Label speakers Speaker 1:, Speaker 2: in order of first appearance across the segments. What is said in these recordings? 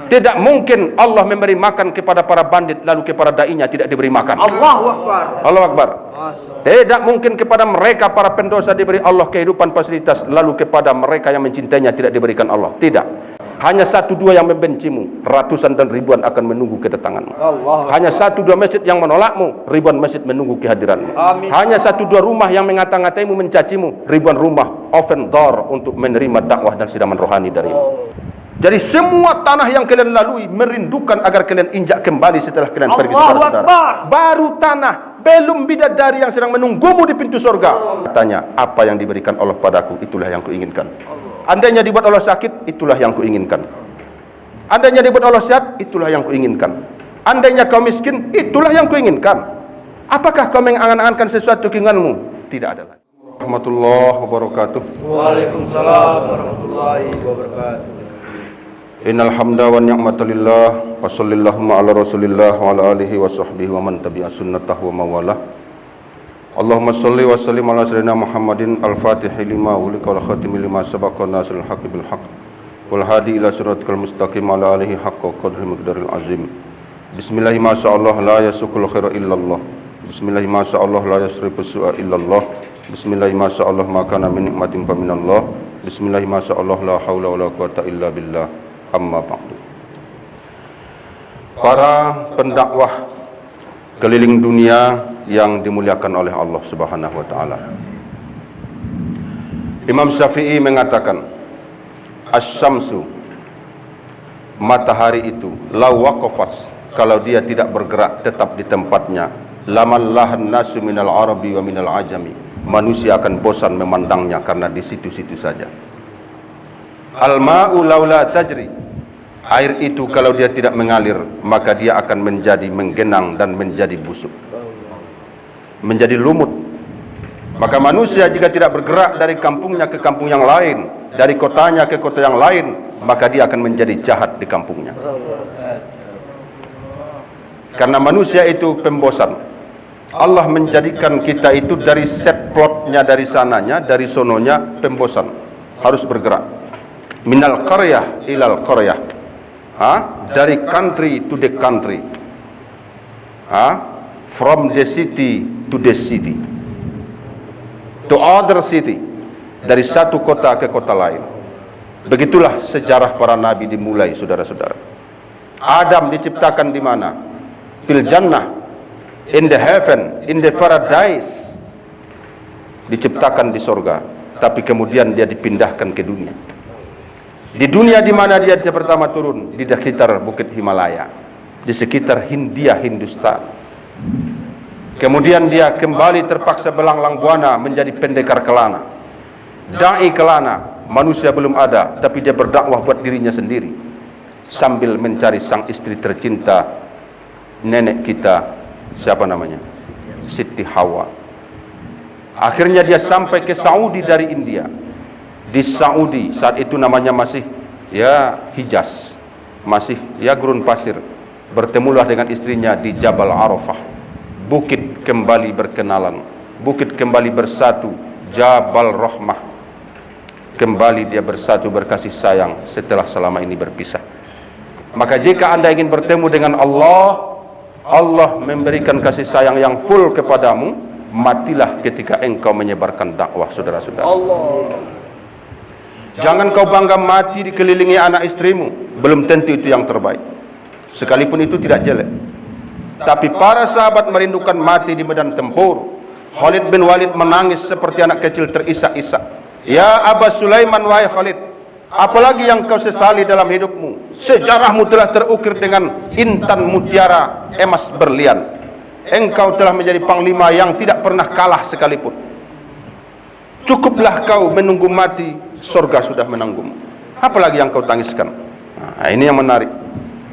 Speaker 1: Tidak mungkin Allah memberi makan kepada para bandit lalu kepada dai-nya tidak diberi makan.
Speaker 2: Allahu Akbar.
Speaker 1: Allahu Akbar. Tidak mungkin kepada mereka para pendosa diberi Allah kehidupan fasilitas lalu kepada mereka yang mencintainya tidak diberikan Allah. Tidak. Hanya satu dua yang membencimu, ratusan dan ribuan akan menunggu kedatanganmu. Hanya satu dua masjid yang menolakmu, ribuan masjid menunggu kehadiranmu.
Speaker 2: Amin.
Speaker 1: Hanya satu dua rumah yang mengata-ngataimu, mencacimu, ribuan rumah open door untuk menerima dakwah dan siraman rohani darimu. Jadi semua tanah yang kalian lalui merindukan agar kalian injak kembali setelah kalian pergi, saudara-saudara. Baru tanah, belum bidadari yang sedang menunggumu di pintu surga. Katanya, apa yang diberikan Allah padaku, itulah yang kuinginkan. Andainya dibuat Allah sakit, itulah yang kuinginkan. Andainya dibuat Allah sehat, itulah yang kuinginkan. Andainya kau miskin, itulah yang kuinginkan. Apakah kau mengangan-angankan sesuatu keinginanmu? Tidak ada lagi. Warahmatullahi wabarakatuh.
Speaker 2: Waalaikumsalam warahmatullahi wabarakatuh.
Speaker 1: Innal hamda wa ni'mata lillah wa sallallahu ala rasulillah wa ala alihi wa sahbihi wa man tabi'a sunnatahu wa mawalah. Allahumma salli wa sallim ala sayyidina Muhammadin al-fatihi lima ulika wal khatimi lima sabaqa nasrul haqqi bil haqq wal hadi ila siratal mustaqim ala alihi haqqa qadri miqdaril azim. Bismillahi ma sya'allah la yasukul khaira illallah. Bismillahi ma sya'allah la yasrifu su'a illallah. Bismillahi ma sya'allah ma kana min nikmatin fa minallah. Bismillahi ma sya'allah la haula wala quwata illa billah. Amma ba'du. Para pendakwah keliling dunia yang dimuliakan oleh Allah Subhanahu wa taala. Imam Syafi'i mengatakan, "Asy-syamsu, matahari itu, law waqafat, kalau dia tidak bergerak tetap di tempatnya, lamallahan nasu minal arabi wa minal ajami." Manusia akan bosan memandangnya karena di situ-situ saja. Al-ma'u laula tajri, air itu kalau dia tidak mengalir maka dia akan menjadi menggenang dan menjadi busuk, menjadi lumut. Maka manusia jika tidak bergerak dari kampungnya ke kampung yang lain, dari kotanya ke kota yang lain, maka dia akan menjadi jahat di kampungnya. Karena manusia itu pembosan. Allah menjadikan kita itu dari set plotnya, dari sananya, dari sononya pembosan. Harus bergerak. Minal qaryah ilal qaryah, dari country to the country, from the city to the city, to other city, dari satu kota ke kota lain. Begitulah sejarah para nabi dimulai, saudara-saudara. Adam diciptakan di mana? Fil jannah, in the heaven, in the paradise. Diciptakan di sorga, tapi kemudian dia dipindahkan ke dunia. Di dunia di mana dia pertama turun, di sekitar Bukit Himalaya, di sekitar Hindia, Hindustan. Kemudian dia kembali terpaksa belanglang buana menjadi pendekar kelana, dai kelana. Manusia belum ada, tapi dia berdakwah buat dirinya sendiri sambil mencari sang istri tercinta, nenek kita, siapa namanya? Siti Hawa. Akhirnya dia sampai ke Saudi dari India. Di Saudi saat itu namanya masih Hijaz, masih gurun pasir. Bertemulah dengan istrinya di Jabal Arafah. Bukit kembali berkenalan, bukit kembali bersatu, Jabal Rahmah. Kembali dia bersatu berkasih sayang setelah selama ini berpisah. Maka jika Anda ingin bertemu dengan Allah, Allah memberikan kasih sayang yang full kepadamu, matilah ketika engkau menyebarkan dakwah, saudara-saudara. Jangan kau bangga mati dikelilingi anak istrimu, belum tentu itu yang terbaik, sekalipun itu tidak jelek. Tapi para sahabat merindukan mati di medan tempur. Khalid bin Walid menangis seperti anak kecil terisak-isak. Ya Aba Sulaiman, wahai Khalid, apalagi yang kau sesali dalam hidupmu? Sejarahmu telah terukir dengan intan mutiara emas berlian. Engkau telah menjadi panglima yang tidak pernah kalah sekalipun. Cukuplah kau menunggu mati, surga sudah menanggumu. Apalagi yang kau tangiskan? Nah, ini yang menarik,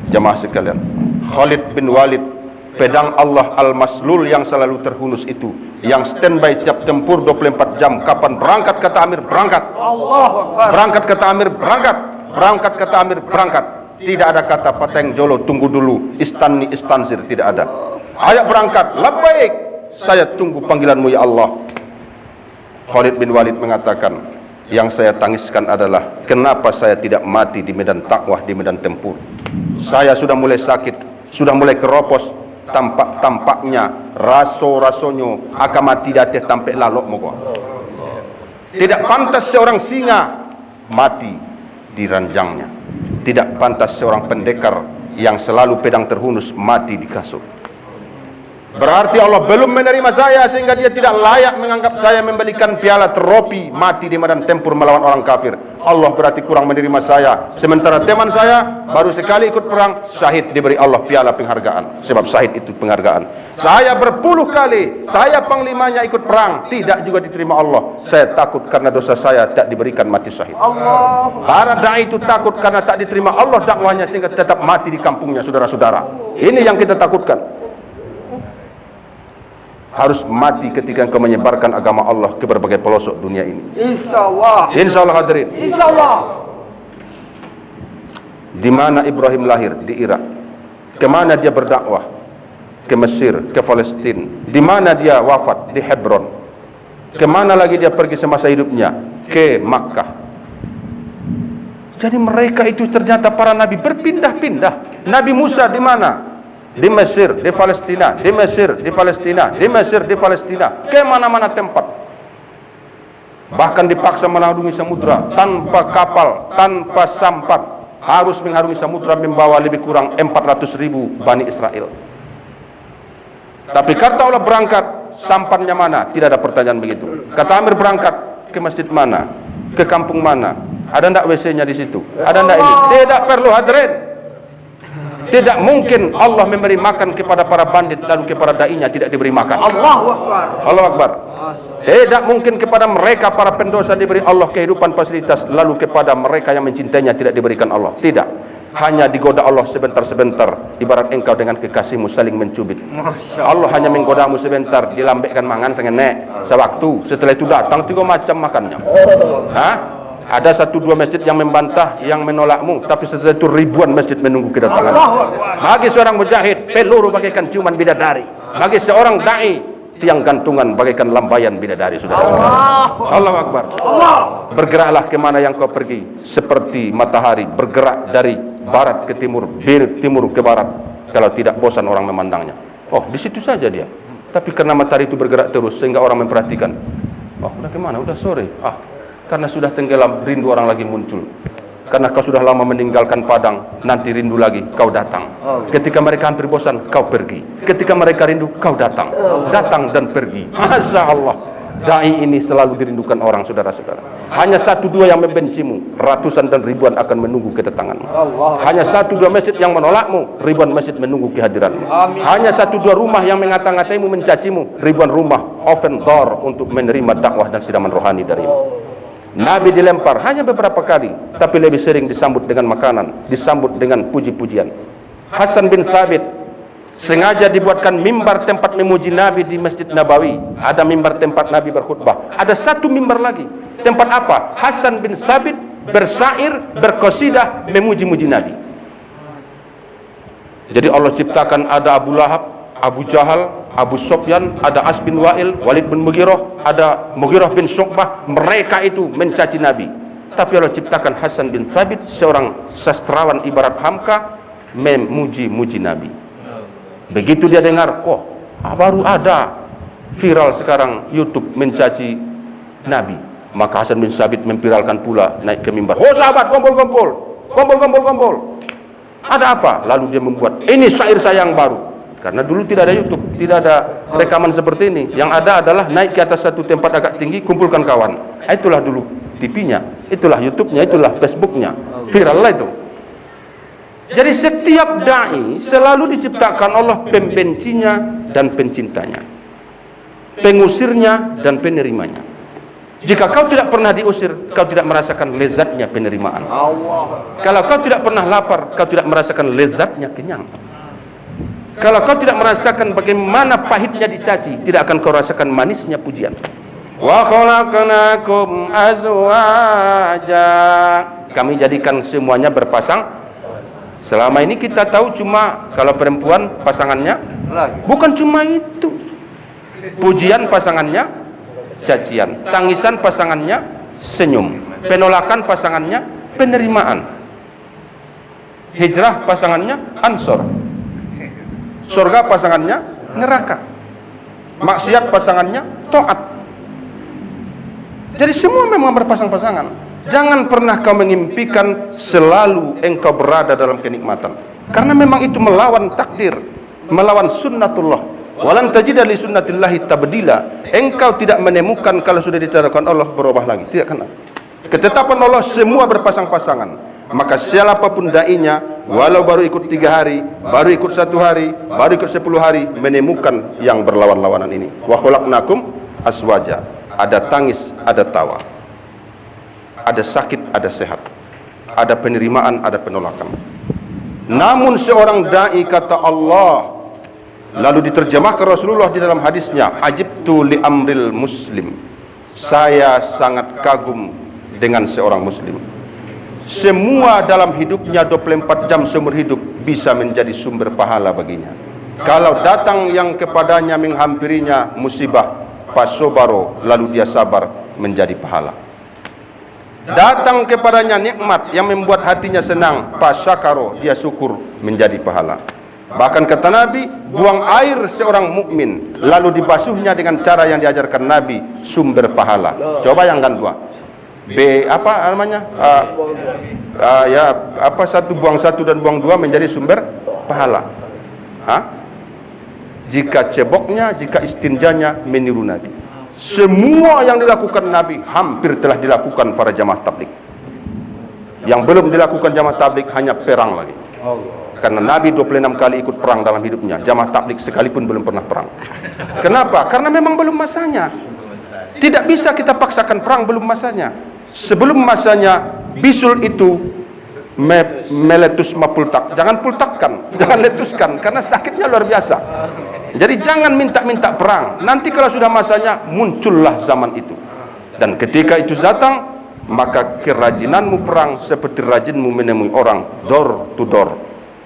Speaker 1: jamaah sekalian. Khalid bin Walid, pedang Allah al-maslul yang selalu terhunus itu, yang standby setiap tempur 24 jam. Kapan berangkat kata Amir, berangkat. Berangkat kata Amir, berangkat. Berangkat kata Amir, berangkat. Tidak ada kata pateng jolo, tunggu dulu, istanni istansir, tidak ada. Ayo berangkat, labbaik, saya tunggu panggilanmu ya Allah. Khalid bin Walid mengatakan, yang saya tangiskan adalah kenapa saya tidak mati di medan dakwah, di medan tempur? Saya sudah mulai sakit, sudah mulai keropos, tampak-tampaknya, raso-rasonyo akan mati dateh tampak lalok moga. Tidak pantas seorang singa mati di ranjangnya. Tidak pantas seorang pendekar yang selalu pedang terhunus mati di kasur. Berarti Allah belum menerima saya sehingga dia tidak layak menganggap saya memberikan piala trofi mati di medan tempur melawan orang kafir. Allah berarti kurang menerima saya. Sementara teman saya baru sekali ikut perang, syahid, diberi Allah piala penghargaan. Sebab syahid itu penghargaan. Saya berpuluh kali, saya panglimanya ikut perang, tidak juga diterima Allah. Saya takut karena dosa saya tak diberikan mati syahid.
Speaker 2: Allah.
Speaker 1: Para dai itu takut karena tak diterima Allah dakwahnya sehingga tetap mati di kampungnya, saudara-saudara. Ini yang kita takutkan. Harus mati ketika engkau menyebarkan agama Allah ke berbagai pelosok dunia ini.
Speaker 2: Insyaallah.
Speaker 1: Insyaallah hadirin.
Speaker 2: Insyaallah.
Speaker 1: Di mana Ibrahim lahir? Di Irak. Kemana dia berdakwah? Ke Mesir, ke Palestina. Di mana dia wafat? Di Hebron. Kemana lagi dia pergi semasa hidupnya? Ke Makkah. Jadi mereka itu ternyata para nabi berpindah-pindah. Nabi Musa di mana? Di Mesir, di Palestina, di Mesir, di Palestina, di Mesir, di Palestina, ke mana-mana tempat. Bahkan dipaksa mengarungi samudra tanpa kapal, tanpa sampan, harus mengarungi samudra membawa lebih kurang 400.000 Bani Israel. Tapi kata Allah berangkat, sampannya mana? Tidak ada pertanyaan begitu. Kata Amir berangkat, ke masjid mana? Ke kampung mana? Ada ndak WC-nya di situ? Ada ndak ini? Tidak perlu hadirin. Tidak mungkin Allah memberi makan kepada para bandit lalu kepada dai-nya tidak diberi makan.
Speaker 2: Allahu Akbar.
Speaker 1: Allahu Akbar. Tidak mungkin kepada mereka para pendosa diberi Allah kehidupan fasilitas lalu kepada mereka yang mencintainya tidak diberikan Allah. Tidak. Hanya digoda Allah sebentar-sebentar, ibarat engkau dengan kekasihmu saling mencubit. Allah hanya menggodamu sebentar, dilambekkan mangan sengenek sewaktu, setelah itu datang tiga macam makannya. Hah? Ada 1-2 masjid yang membantah, yang menolakmu, tapi setelah itu ribuan masjid menunggu kedatangan. Bagi seorang mujahid, peluru bagaikan ciuman bidadari. Bagi seorang dai, tiang gantungan bagaikan lambayan bidadari, saudara-saudara. Allahu Akbar. Bergeraklah kemana yang kau pergi, seperti matahari bergerak dari barat ke timur, timur ke barat. Kalau tidak bosan orang memandangnya. Oh, di situ saja dia. Tapi karena matahari itu bergerak terus sehingga orang memperhatikan. Oh, udah kemana? Udah sore. Karena sudah tenggelam, rindu orang lagi muncul. Karena kau sudah lama meninggalkan padang, nanti rindu lagi, kau datang. Ketika mereka hampir bosan, kau pergi. Ketika mereka rindu, kau datang. Datang dan pergi. Masya Allah. Dai ini selalu dirindukan orang, saudara-saudara. Hanya 1-2 yang membencimu, ratusan dan ribuan akan menunggu kedatanganmu. Hanya 1-2 masjid yang menolakmu, ribuan masjid menunggu kehadiranmu. Hanya 1-2 rumah yang mengata-ngataimu, mencacimu, ribuan rumah open door untuk menerima dakwah dan siraman rohani darimu. Nabi dilempar hanya beberapa kali, tapi lebih sering disambut dengan makanan, disambut dengan puji-pujian. Hasan bin Thabit sengaja dibuatkan mimbar tempat memuji Nabi di Masjid Nabawi. Ada mimbar tempat Nabi berkhutbah. Ada 1 mimbar lagi. Tempat apa? Hasan bin Thabit bersair, berqasidah memuji-muji Nabi. Jadi Allah ciptakan ada Abu Lahab, Abu Jahal, Abu Sufyan, ada As bin Wa'il, Walid bin Mughirah, ada Mughirah bin Syu'bah. Mereka itu mencaci Nabi. Tapi Allah ciptakan Hasan bin Thabit, seorang sastrawan ibarat Hamka, memuji-muji Nabi. Begitu dia dengar, baru ada viral sekarang YouTube mencaci Nabi. Maka Hasan bin Thabit memviralkan pula, naik ke mimbar. Oh sahabat, kumpul-kumpul, kumpul-kumpul. Ada apa? Lalu dia membuat, ini syair saya yang baru. Karena dulu tidak ada YouTube, tidak ada rekaman seperti ini. Yang ada adalah naik ke atas satu tempat agak tinggi, kumpulkan kawan. Itulah dulu TV-nya, itulah YouTube-nya, itulah Facebook-nya. Viral lah itu. Jadi setiap dai selalu diciptakan Allah pembencinya dan pencintanya, pengusirnya dan penerimanya. Jika kau tidak pernah diusir, kau tidak merasakan lezatnya penerimaan. Kalau kau tidak pernah lapar, kau tidak merasakan lezatnya kenyang. Kalau kau tidak merasakan bagaimana pahitnya dicaci, tidak akan kau rasakan manisnya pujian. Wa khalaqnakum azwaja. Kami jadikan semuanya berpasang. Selama ini kita tahu cuma kalau perempuan pasangannya, bukan cuma itu. Pujian pasangannya cacian, tangisan pasangannya senyum, penolakan pasangannya penerimaan. Hijrah pasangannya Ansor, surga pasangannya neraka, maksiat pasangannya taat. Jadi semua memang berpasang-pasangan. Jangan pernah kau mengimpikan selalu engkau berada dalam kenikmatan, karena memang itu melawan takdir, melawan sunnatullah. Walan tajida li sunnatillahi tabdila. Engkau tidak menemukan kalau sudah ditetapkan Allah berubah lagi, tidak kena. Ketetapan Allah semua berpasang-pasangan. Maka siapapun dainya, walau baru ikut 3 hari, baru ikut 1 hari, baru ikut 10 hari, menemukan yang berlawan-lawanan ini. Wa khalaqnakum aswaja. Ada tangis, ada tawa, ada sakit, ada sehat, ada penerimaan, ada penolakan. Namun seorang dai, kata Allah, lalu diterjemahkan Rasulullah di dalam hadisnya, ajibtu li amril muslim. Saya sangat kagum dengan seorang muslim. Semua dalam hidupnya 24 jam seumur hidup bisa menjadi sumber pahala baginya. Kalau datang yang kepadanya menghampirinya musibah, fasobaro, lalu dia sabar, menjadi pahala. Datang kepadanya nikmat yang membuat hatinya senang, fasyakaro, dia syukur, menjadi pahala. Bahkan kata Nabi, buang air seorang mukmin lalu dibasuhnya dengan cara yang diajarkan Nabi, sumber pahala. Coba yang kan dua. Apa namanya? Buang satu dan buang dua menjadi sumber pahala. Jika ceboknya, jika istinjanya meniru Nabi. Semua yang dilakukan Nabi hampir telah dilakukan para jamaah tabligh. Yang belum dilakukan jamaah tabligh hanya perang lagi. Karena Nabi 26 kali ikut perang dalam hidupnya. Jamaah tabligh sekalipun belum pernah perang. Kenapa? Karena memang belum masanya. Tidak bisa kita paksakan perang belum masanya. Sebelum masanya, bisul itu meletus mapultak. Jangan pultakkan, jangan letuskan, karena sakitnya luar biasa. Jadi jangan minta-minta perang. Nanti kalau sudah masanya, muncullah zaman itu. Dan ketika itu datang, maka kerajinanmu perang seperti rajinmu menemui orang, door to door,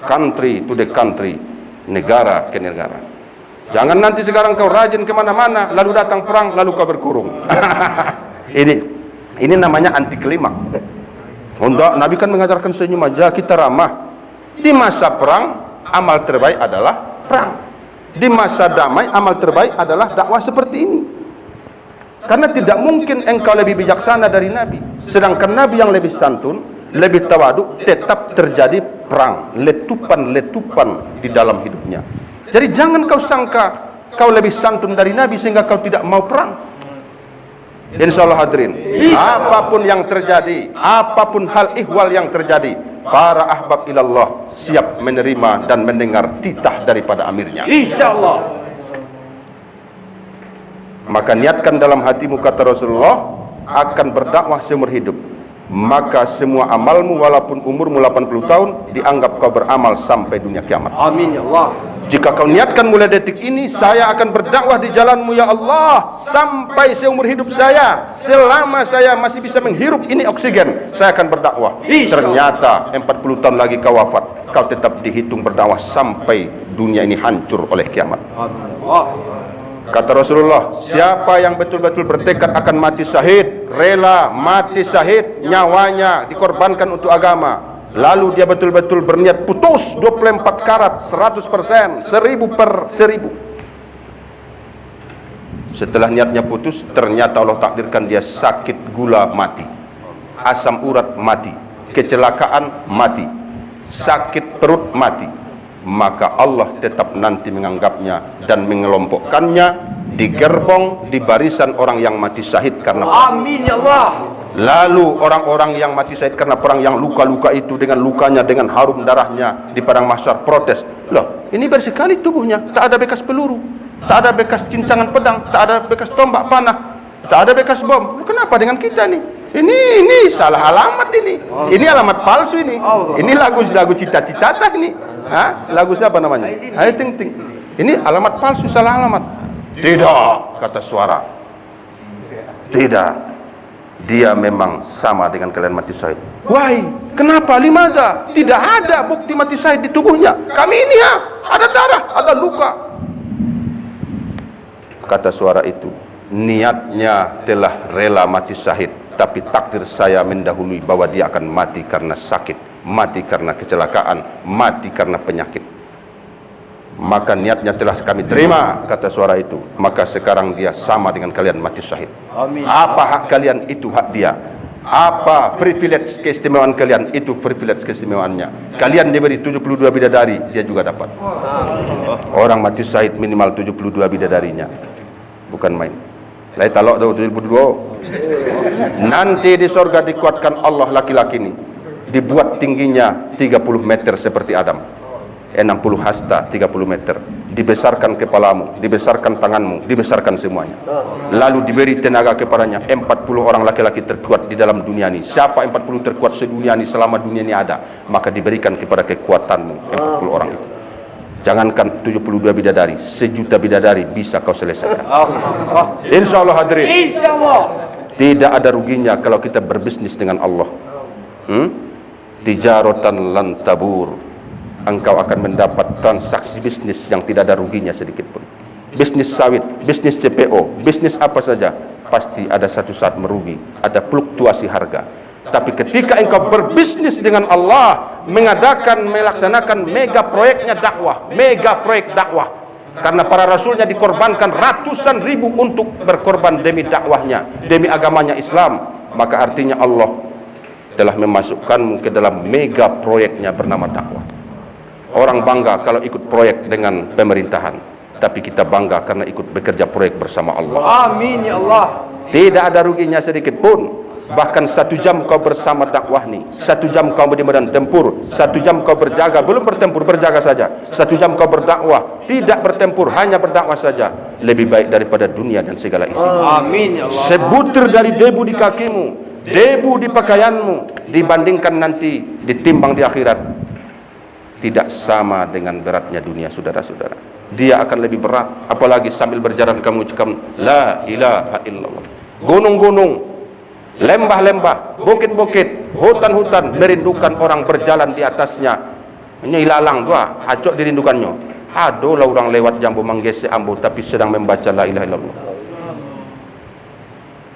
Speaker 1: country to the country, negara ke negara. Jangan nanti sekarang kau rajin kemana-mana, lalu datang perang, lalu kau berkurung. Ini namanya anti klimak. Untuk Nabi kan mengajarkan senyum aja, kita ramah. Di masa perang, amal terbaik adalah perang. Di masa damai, amal terbaik adalah dakwah seperti ini. Karena tidak mungkin engkau lebih bijaksana dari Nabi. Sedangkan Nabi yang lebih santun, lebih tawadu, tetap terjadi perang, letupan-letupan di dalam hidupnya. Jadi jangan kau sangka kau lebih santun dari Nabi sehingga kau tidak mau perang. Insya Allah hadirin, apapun yang terjadi, apapun hal ihwal yang terjadi, para ahbab ilallah siap menerima dan mendengar titah daripada amirnya.
Speaker 2: Insya Allah.
Speaker 1: Maka niatkan dalam hatimu, kata Rasulullah, akan berdakwah seumur hidup. Maka semua amalmu walaupun umurmu 80 tahun dianggap kau beramal sampai dunia kiamat.
Speaker 2: Amin ya Allah.
Speaker 1: Jika kau niatkan mulai detik ini, saya akan berdakwah di jalanmu ya Allah sampai seumur hidup saya. Selama saya masih bisa menghirup ini oksigen, saya akan berdakwah. Ternyata 40 tahun lagi kau wafat, kau tetap dihitung berdakwah sampai dunia ini hancur oleh kiamat. Kata Rasulullah, siapa yang betul-betul bertekad akan mati syahid, rela mati syahid, nyawanya dikorbankan untuk agama, lalu dia betul-betul berniat putus 24 karat 100%, 1000 per 1000. Setelah niatnya putus, ternyata Allah takdirkan dia sakit gula mati, asam urat mati, kecelakaan mati, sakit perut mati. Maka Allah tetap nanti menganggapnya dan mengelompokkannya di gerbong, di barisan orang yang mati syahid karena perang.
Speaker 2: Amin ya Allah.
Speaker 1: Lalu orang-orang yang mati syahid karena perang, yang luka-luka itu dengan lukanya, dengan harum darahnya di padang mahsyar, protes, loh ini bersih sekali tubuhnya, tak ada bekas peluru, tak ada bekas cincangan pedang, tak ada bekas tombak panah, tak ada bekas bom. Kenapa dengan kita nih? Ini salah alamat ini. Ini alamat palsu ini. Ini lagu cita-cita ini. Lagu siapa namanya? Hai Ting Ting. Ini alamat palsu, salah alamat. Tidak, kata suara. Tidak. Dia memang sama dengan kalian mati syahid. Wahai, kenapa? Limaza? Tidak ada bukti mati syahid di tubuhnya. Kami ini ada darah, ada luka. Kata suara itu, niatnya telah rela mati syahid, tapi takdir saya mendahului bahwa dia akan mati karena sakit, mati karena kecelakaan, mati karena penyakit. Maka niatnya telah kami terima, kata suara itu. Maka sekarang dia sama dengan kalian mati syahid.
Speaker 2: Amin.
Speaker 1: Apa hak kalian, itu hak dia. Apa privilege keistimewaan kalian, itu privilege keistimewaannya. Kalian diberi 72 bidadari, dia juga dapat. Orang mati syahid minimal 72 bidadarinya, bukan main. Lai talok dah 72. Nanti di sorga dikuatkan Allah laki-laki ini, dibuat tingginya 30 meter seperti Adam, 60 hasta 30 meter, dibesarkan kepalamu, dibesarkan tanganmu, dibesarkan semuanya. Lalu diberi tenaga kepadanya 40 orang laki-laki terkuat di dalam dunia ini. Siapa 40 terkuat sedunia ini selama dunia ini ada, maka diberikan kepada kekuatanmu 40 orang itu. Jangankan 72 bidadari, 1 juta bidadari bisa kau selesaikan. Insya Allah hadirin.
Speaker 2: Insya Allah.
Speaker 1: Tidak ada ruginya kalau kita berbisnis dengan Allah. Tijaratan lan tabur. Engkau akan mendapat transaksi bisnis yang tidak ada ruginya sedikit pun. Bisnis sawit, bisnis CPO, bisnis apa saja, pasti ada satu saat merugi, ada fluktuasi harga. Tapi ketika engkau berbisnis dengan Allah, melaksanakan mega proyeknya dakwah, mega proyek dakwah, karena para rasulnya dikorbankan ratusan ribu untuk berkorban demi dakwahnya, demi agamanya Islam, maka artinya Allah telah memasukkanmu ke dalam mega proyeknya bernama dakwah. Orang bangga kalau ikut proyek dengan pemerintahan, tapi kita bangga karena ikut bekerja proyek bersama Allah.
Speaker 2: Amin ya Allah.
Speaker 1: Tidak ada ruginya sedikit pun. Bahkan 1 jam kau bersama dakwah ni, 1 jam kau di medan tempur, 1 jam kau berjaga, belum bertempur, berjaga saja, 1 jam kau berdakwah, tidak bertempur, hanya berdakwah saja, lebih baik daripada dunia dan segala isinya.
Speaker 2: Amin ya Allah.
Speaker 1: Sebutir dari debu di kakimu, debu di pakaianmu, dibandingkan nanti ditimbang di akhirat, tidak sama dengan beratnya dunia, saudara-saudara. Dia akan lebih berat, apalagi sambil berjalan kamu ucapkan la ilaha illallah. Gunung-gunung, lembah-lembah, bukit-bukit, hutan-hutan merindukan orang berjalan di atasnya. Ini ilalang dua, acok dirindukannya. Aduh lah orang lewat jambu menggesek ambu tapi sedang membaca la ilaha illallah.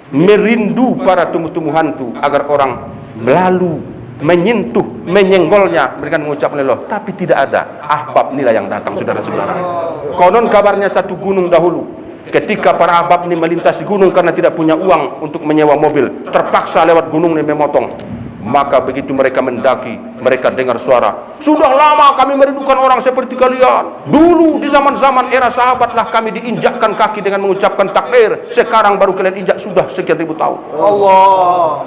Speaker 1: Merindu para tumbuh-tumbuhan itu agar orang lalu menyentuh, menyenggolnya, mereka mengucap Allah, tapi tidak ada ahbab nilai yang datang, saudara-saudara. Konon kabarnya satu gunung dahulu, ketika para ahbab ini melintasi gunung karena tidak punya uang untuk menyewa mobil, terpaksa lewat gunung ini memotong. Maka begitu mereka mendaki, mereka dengar suara, sudah lama kami merindukan orang seperti kalian. Dulu di zaman-zaman era sahabatlah kami diinjakkan kaki dengan mengucapkan takbir. Sekarang baru kalian injak sudah sekian ribu tahun.
Speaker 2: Allah.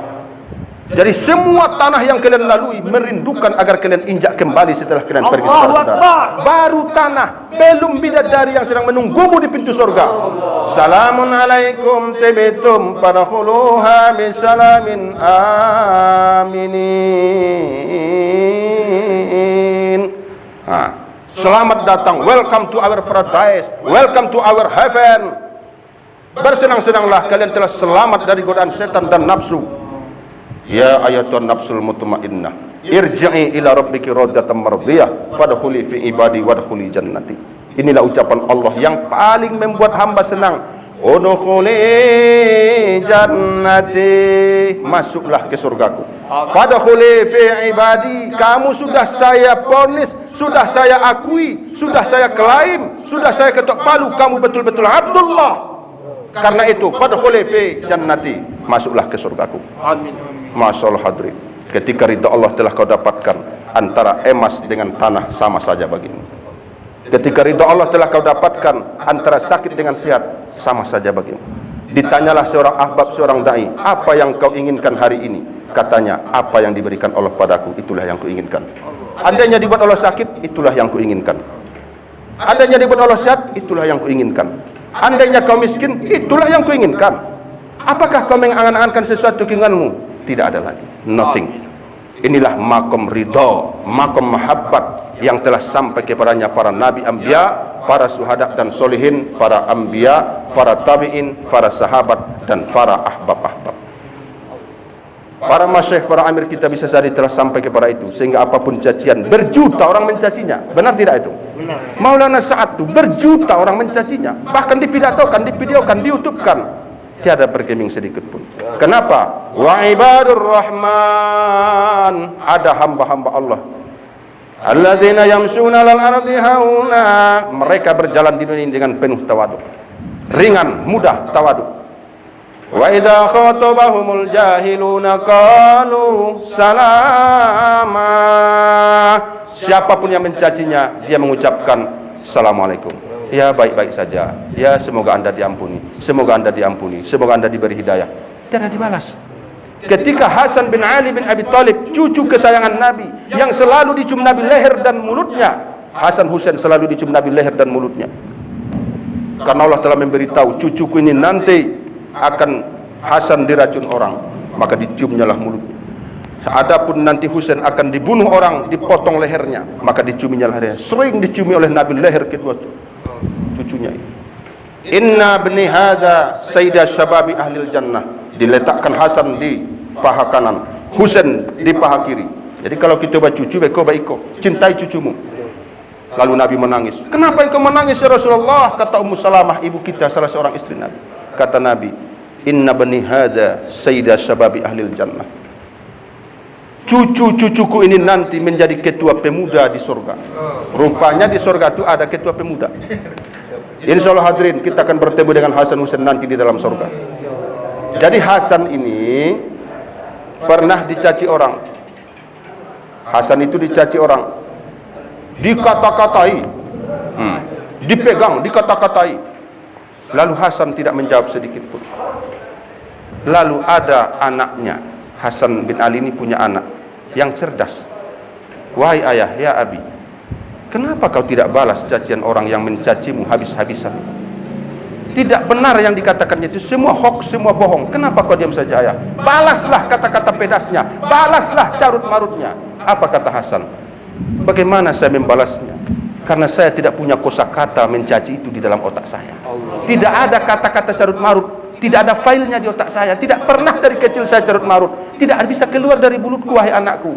Speaker 1: Jadi semua tanah yang kalian lalui merindukan agar kalian injak kembali setelah kalian pergi.
Speaker 2: Allahu Akbar.
Speaker 1: Baru tanah, belum bidadari yang sedang menunggumu di pintu surga. Salamun alaikum tibitum fadkhuluha bisalamin aminin. Selamat datang, welcome to our paradise, welcome to our heaven. Bersenang-senanglah, kalian telah selamat dari godaan setan dan nafsu. Ya ayatun nafsul mutmainnah, irji'i ila rabbiki radatan mardiyah, fadkhuli fi ibadi wadkhuli jannati. Inilah ucapan Allah yang paling membuat hamba senang. Udkhuli jannati, masuklah ke surgaku. Fadkhuli fi ibadi, kamu sudah saya ponis, sudah saya akui, sudah saya klaim, sudah saya ketok palu, kamu betul-betul Abdullah. Karena itu fadkhuli fi jannati, masuklah ke surgaku. Amin. Masyaallah hadirin, ketika ridha Allah telah kau dapatkan, antara emas dengan tanah sama saja bagimu. Ketika ridha Allah telah kau dapatkan, antara sakit dengan sehat sama saja bagimu. Ditanyalah seorang ahbab, seorang dai, apa yang kau inginkan hari ini? Katanya, apa yang diberikan Allah padaku, itulah yang kuinginkan. Andainya dibuat Allah sakit, itulah yang kuinginkan. Andainya dibuat Allah sehat, itulah yang kuinginkan. Andainya kau miskin, itulah yang kuinginkan. Apakah kau mengangan-angankan sesuatu keinginanmu? Tidak ada lagi, nothing. Inilah makom ridha, makom mahabbat yang telah sampai kepadanya para nabi anbiya, para syuhada dan solihin, para anbiya, para tabi'in, para sahabat dan para ahbab-ahbab. Para masyayikh, para amir kita bisa saja telah sampai kepada itu, sehingga apapun cacian, berjuta orang mencacinya. Benar tidak itu? Benar. Maulana Sa'ad itu berjuta orang mencacinya, bahkan dipidatokan, divideokan, di YouTube-kan. tiada bergeming sedikit pun. Kenapa? Wa ibadur rahman, ada hamba-hamba Allah, alladzina yamshuna alal ardi hauna, mereka berjalan di dunia ini dengan penuh tawaduk, ringan, mudah tawaduk. Wa idza khatabahumul jahiluna qalu salama, siapapun yang mencacinya dia mengucapkan assalamualaikum, ya baik-baik saja, ya semoga anda diampuni, semoga anda diampuni, semoga anda diberi hidayah. Tidak dibalas. Ketika Hasan bin Ali bin Abi Thalib, cucu kesayangan Nabi, yang selalu dicium Nabi leher dan mulutnya, Hasan Husain selalu dicium Nabi leher dan mulutnya, karena Allah telah memberitahu cucuku ini nanti akan Hasan diracun orang, maka diciumnya lah mulutnya. Adapun nanti Husain akan dibunuh orang, dipotong lehernya, maka diciuminya lehernya. Sering diciumi oleh Nabi leher kedua cucunya ini. Inna bni hadza sayyidah syababi ahlil jannah, diletakkan Hasan di paha kanan, Husain di paha kiri. Jadi kalau kita baca cucu, baiko, cintai cucumu. Lalu Nabi menangis. Kenapa engkau menangis ya Rasulullah? Kata Ummu Salamah, ibu kita, salah seorang istri Nabi. Kata Nabi, inna bani hadza sayyidah syababi ahlil jannah, cucu-cucuku ini nanti menjadi ketua pemuda di surga. Rupanya di surga itu ada ketua pemuda. Insyaallah hadirin, kita akan bertemu dengan Hasan Husain nanti di dalam surga. Jadi Hasan ini pernah dicaci orang. Hasan itu dicaci orang, dikata-katai, dipegang, dikata-katai. Lalu Hasan tidak menjawab sedikit pun. Lalu ada anaknya, Hasan bin Ali ini punya anak yang cerdas. Wahai ayah, ya abi, kenapa kau tidak balas cacian orang yang mencacimu habis-habisan? Tidak benar yang dikatakannya itu, semua hoax, semua bohong. Kenapa kau diam saja ayah? Balaslah kata-kata pedasnya, balaslah carut-marutnya. Apa kata Hasan? Bagaimana saya membalasnya? Karena saya tidak punya kosakata mencaci itu di dalam otak saya. Tidak ada kata-kata carut marut, tidak ada filenya di otak saya. Tidak pernah dari kecil saya carut marut, tidak bisa keluar dari mulutku, wahai anakku.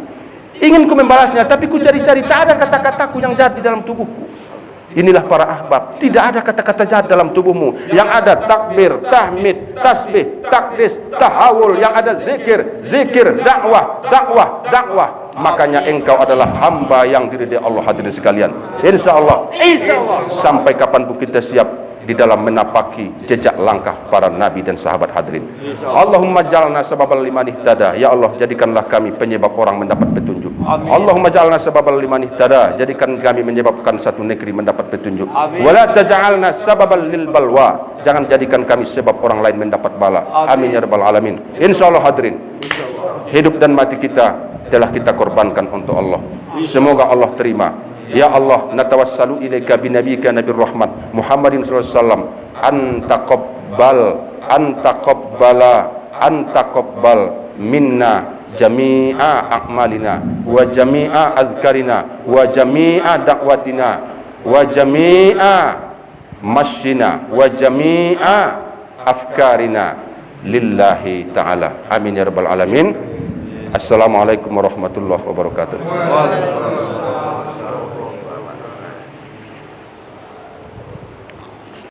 Speaker 1: Ingin ku membalasnya, tapi ku cari-cari, tak ada kata-kataku yang jahat di dalam tubuhku. Inilah para ahbab, tidak ada kata-kata jahat dalam tubuhmu. Yang ada takbir, tahmid, tasbih, takdis, tahawul. Yang ada zikir, dakwah. Makanya engkau adalah hamba yang diridai Allah, hadirin sekalian. Insyaallah sampai kapanpun kita siap di dalam menapaki jejak langkah para nabi dan sahabat, hadirin. Allahumma jalna sababal liman ihtada, ya Allah jadikanlah kami penyebab orang mendapat petunjuk. Amin. Allahumma jalna sababal liman ihtada, jadikan kami menyebabkan satu negeri mendapat petunjuk. Wala taj'alna sababal lil balwa, jangan jadikan kami sebab orang lain mendapat bala. Amin ya rabbal alamin. Insyaallah hadirin, hidup dan mati kita telah kita korbankan untuk Allah. Semoga Allah terima. Ya Allah, natawassalu ilaika binabiyika nabiyir rahmat Muhammadin sallallahu alaihi wasallam, antaqabbal minna jami'a a'malina wa jami'a azkarina wa jami'a da'watina wa jami'a masyina wa jami'a afkarina lillahi ta'ala. Amin ya rabbal alamin. Assalamualaikum warahmatullahi wabarakatuh.